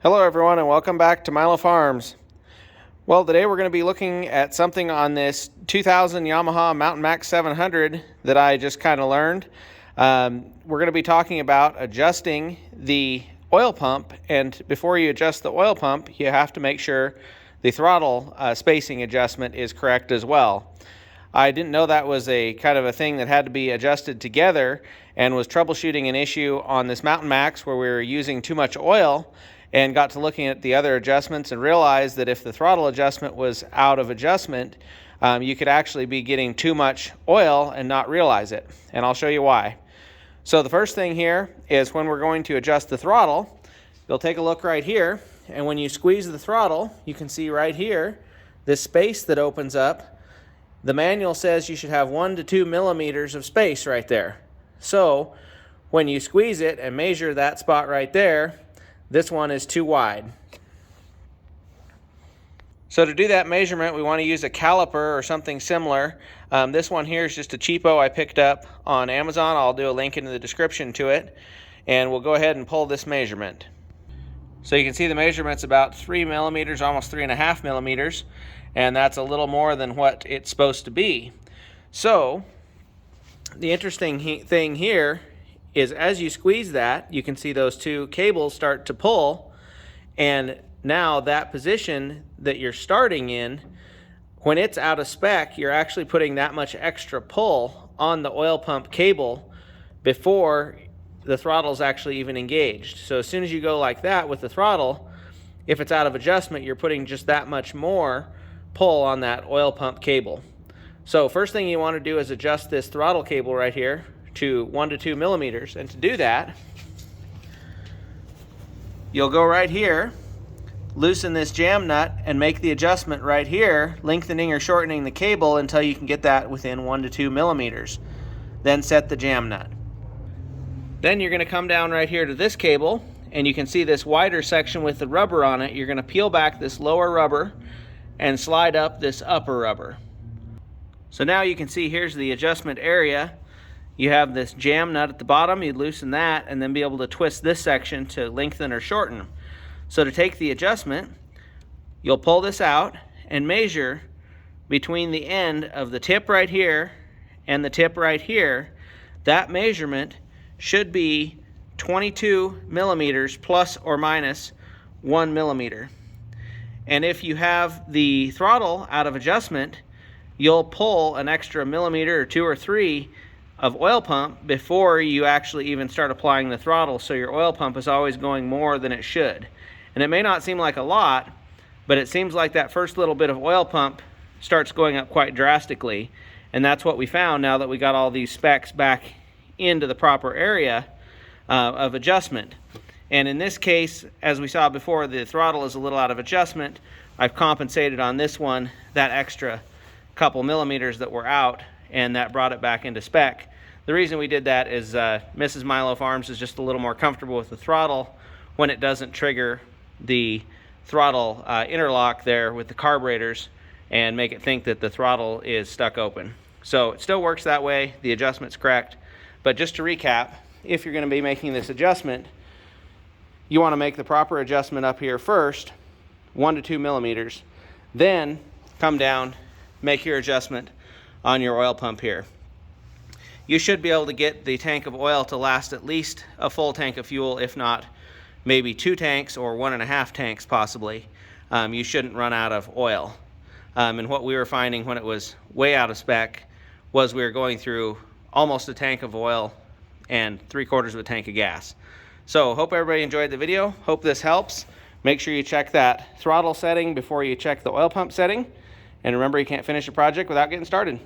Hello everyone and welcome back to Milo Farms. Well, today we're going to be looking at something on this 2000 Yamaha Mountain Max 700 that I just kind of learned. We're going to be talking about adjusting the oil pump, and before you adjust the oil pump you have to make sure the throttle spacing adjustment is correct as well. I didn't know that was a kind of a thing that had to be adjusted together, and was troubleshooting an issue on this Mountain Max where we were using too much oil, and got to looking at the other adjustments and realized that if the throttle adjustment was out of adjustment, you could actually be getting too much oil and not realize it. And I'll show you why. So the first thing here is when we're going to adjust the throttle, you'll take a look right here, and when you squeeze the throttle, you can see right here this space that opens up. The manual says you should have 1 to 2 millimeters of space right there. So when you squeeze it and measure that spot right there, this one is too wide. So to do that measurement, we want to use a caliper or something similar. This one here is just a cheapo I picked up on Amazon. I'll do a link in the description to it, and we'll go ahead and pull this measurement. So you can see the measurement's about 3 millimeters, almost 3.5 millimeters, and that's a little more than what it's supposed to be. So the interesting thing here is as you squeeze that, you can see those two cables start to pull, and now that position that you're starting in, when it's out of spec, you're actually putting that much extra pull on the oil pump cable before the throttle is actually even engaged. So as soon as you go like that with the throttle, if it's out of adjustment, you're putting just that much more pull on that oil pump cable. So first thing you want to do is adjust this throttle cable right here to 1 to 2 millimeters, and to do that, you'll go right here, loosen this jam nut, and make the adjustment right here, lengthening or shortening the cable until you can get that within 1 to 2 millimeters. Then set the jam nut. Then you're going to come down right here to this cable, and you can see this wider section with the rubber on it. You're going to peel back this lower rubber and slide up this upper rubber. So now you can see here's the adjustment area. You have this jam nut at the bottom, you'd loosen that and then be able to twist this section to lengthen or shorten. So to take the adjustment, you'll pull this out and measure between the end of the tip right here and the tip right here. That measurement should be 22 millimeters plus or minus 1 millimeter. And if you have the throttle out of adjustment, you'll pull an extra millimeter or 2 or 3 of oil pump before you actually even start applying the throttle, so your oil pump is always going more than it should. And it may not seem like a lot, but it seems like that first little bit of oil pump starts going up quite drastically, and that's what we found now that we got all these specs back into the proper area of adjustment. And in this case, as we saw before, the throttle is a little out of adjustment. I've compensated on this one that extra couple millimeters that were out, and that brought it back into spec. The reason we did that is Mrs. Milo Farms is just a little more comfortable with the throttle when it doesn't trigger the throttle interlock there with the carburetors and make it think that the throttle is stuck open. So it still works that way, the adjustment's correct. But just to recap, if you're going to be making this adjustment, you want to make the proper adjustment up here first, 1 to 2 millimeters, then come down, make your adjustment on your oil pump here. You should be able to get the tank of oil to last at least a full tank of fuel, if not maybe 2 tanks or 1.5 tanks possibly. You shouldn't run out of oil. And what we were finding when it was way out of spec was we were going through almost a tank of oil and 3/4 of a tank of gas. So hope everybody enjoyed the video. Hope this helps. Make sure you check that throttle setting before you check the oil pump setting. And remember, you can't finish a project without getting started.